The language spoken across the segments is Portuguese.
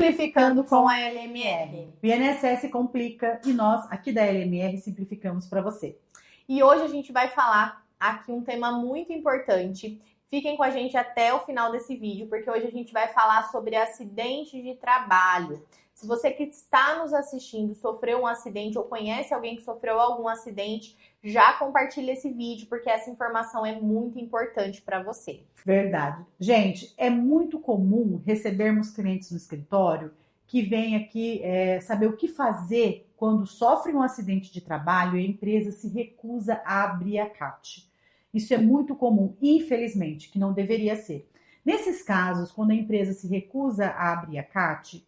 Simplificando com a LMR. O INSS complica e nós, aqui da LMR, simplificamos para você. E hoje a gente vai falar aqui um tema muito importante. Fiquem com a gente até o final desse vídeo, porque hoje a gente vai falar sobre acidente de trabalho. Se você que está nos assistindo sofreu um acidente ou conhece alguém que sofreu algum acidente, já compartilha esse vídeo, porque essa informação é muito importante para você. Verdade. Gente, é muito comum recebermos clientes no escritório que vêm aqui saber o que fazer quando sofrem um acidente de trabalho e a empresa se recusa a abrir a CAT. Isso é muito comum, infelizmente, que não deveria ser. Nesses casos, quando a empresa se recusa a abrir a CAT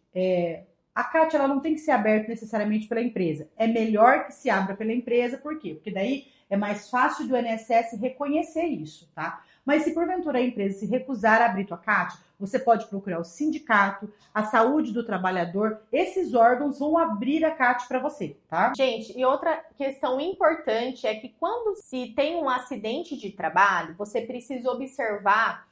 ela não tem que ser aberta necessariamente pela empresa. É melhor que se abra pela empresa, por quê? Porque daí é mais fácil do INSS reconhecer isso, tá? Mas se porventura a empresa se recusar a abrir tua CAT, você pode procurar o sindicato, a saúde do trabalhador, esses órgãos vão abrir a CAT para você, tá? Gente, e outra questão importante é que quando se tem um acidente de trabalho, você precisa observar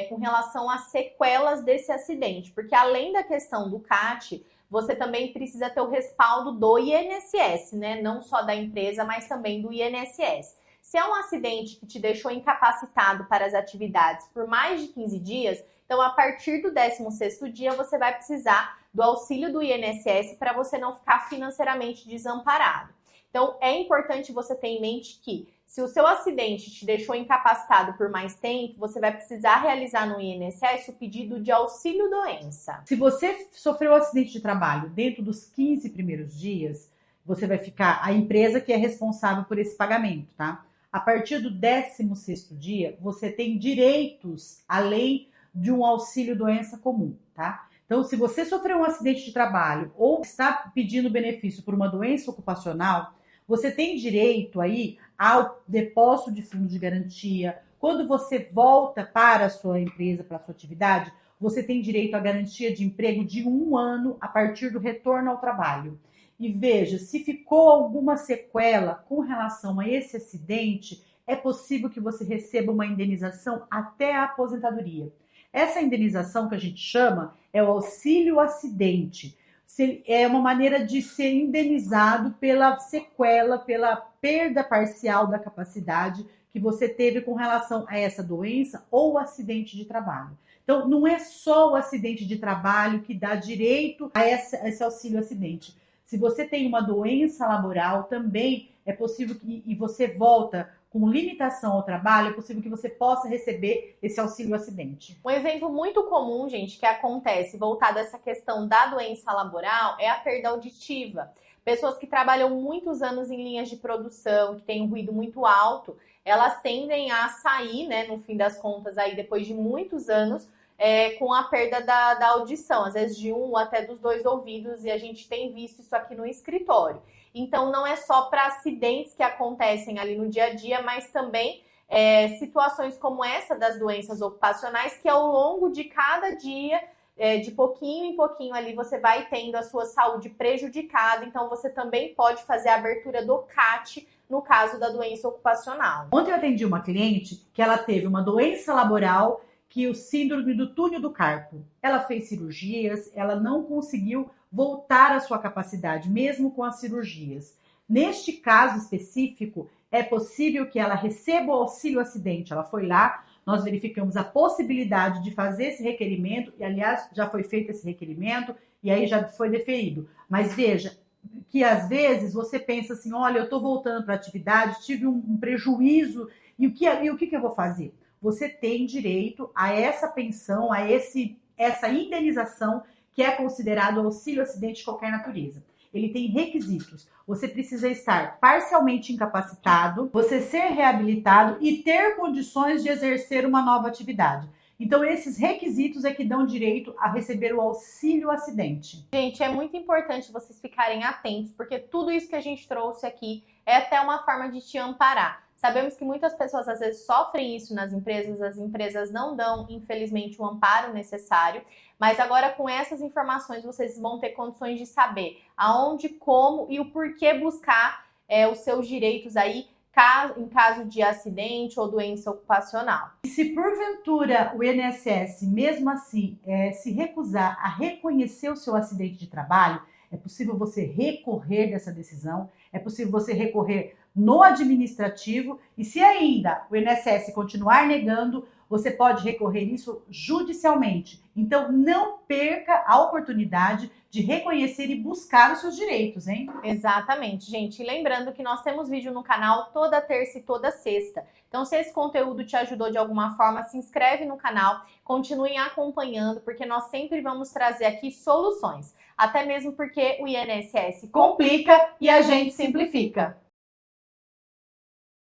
com relação às sequelas desse acidente, porque além da questão do CAT, você também precisa ter o respaldo do INSS, né? Não só da empresa, mas também do INSS. Se é um acidente que te deixou incapacitado para as atividades por mais de 15 dias, então a partir do 16º dia você vai precisar do auxílio do INSS para você não ficar financeiramente desamparado. Então é importante você ter em mente que se o seu acidente te deixou incapacitado por mais tempo, você vai precisar realizar no INSS o pedido de auxílio-doença. Se você sofreu um acidente de trabalho dentro dos 15 primeiros dias, você vai ficar a empresa que é responsável por esse pagamento, tá? A partir do 16º dia, você tem direitos além de um auxílio-doença comum, tá? Então, se você sofreu um acidente de trabalho ou está pedindo benefício por uma doença ocupacional, você tem direito aí ao depósito de fundo de garantia. Quando você volta para a sua empresa, para a sua atividade, você tem direito à garantia de emprego de 1 ano a partir do retorno ao trabalho. E veja, se ficou alguma sequela com relação a esse acidente, é possível que você receba uma indenização até a aposentadoria. Essa indenização que a gente chama é o auxílio acidente. É uma maneira de ser indenizado pela sequela, pela perda parcial da capacidade que você teve com relação a essa doença ou acidente de trabalho. Então, não é só o acidente de trabalho que dá direito a esse auxílio acidente. Se você tem uma doença laboral, também é possível que você volta com limitação ao trabalho, é possível que você possa receber esse auxílio acidente. Um exemplo muito comum, gente, que acontece voltado a essa questão da doença laboral é a perda auditiva. Pessoas que trabalham muitos anos em linhas de produção, que têm um ruído muito alto, elas tendem a sair, né, no fim das contas, aí depois de muitos anos, com a perda da audição, às vezes de um até dos 2 ouvidos, e a gente tem visto isso aqui no escritório. Então, não é só para acidentes que acontecem ali no dia a dia, mas também situações como essa das doenças ocupacionais, que ao longo de cada dia, de pouquinho em pouquinho ali, você vai tendo a sua saúde prejudicada. Então, você também pode fazer a abertura do CAT no caso da doença ocupacional. Ontem eu atendi uma cliente que ela teve uma doença laboral, que o síndrome do túnel do carpo. Ela fez cirurgias, ela não conseguiu voltar à sua capacidade, mesmo com as cirurgias. Neste caso específico, é possível que ela receba o auxílio acidente. Ela foi lá, nós verificamos a possibilidade de fazer esse requerimento, e aliás, já foi feito esse requerimento, e aí já foi deferido. Mas veja, que às vezes você pensa assim, olha, eu estou voltando para a atividade, tive um prejuízo, e o que eu vou fazer? Você tem direito a essa pensão, a essa indenização que é considerado auxílio acidente de qualquer natureza. Ele tem requisitos. Você precisa estar parcialmente incapacitado, você ser reabilitado e ter condições de exercer uma nova atividade. Então, esses requisitos é que dão direito a receber o auxílio acidente. Gente, é muito importante vocês ficarem atentos, porque tudo isso que a gente trouxe aqui é até uma forma de te amparar. Sabemos que muitas pessoas às vezes sofrem isso nas empresas, as empresas não dão, infelizmente, o amparo necessário, mas agora com essas informações vocês vão ter condições de saber aonde, como e o porquê buscar os seus direitos aí, em caso de acidente ou doença ocupacional. E se porventura o INSS, mesmo assim, se recusar a reconhecer o seu acidente de trabalho, é possível você recorrer dessa decisão, é possível você recorrer no administrativo, e se ainda o INSS continuar negando, você pode recorrer isso judicialmente. Então, não perca a oportunidade de reconhecer e buscar os seus direitos, hein? Exatamente, gente. E lembrando que nós temos vídeo no canal toda terça e toda sexta. Então, se esse conteúdo te ajudou de alguma forma, se inscreve no canal, continuem acompanhando, porque nós sempre vamos trazer aqui soluções. Até mesmo porque o INSS complica e a gente simplifica.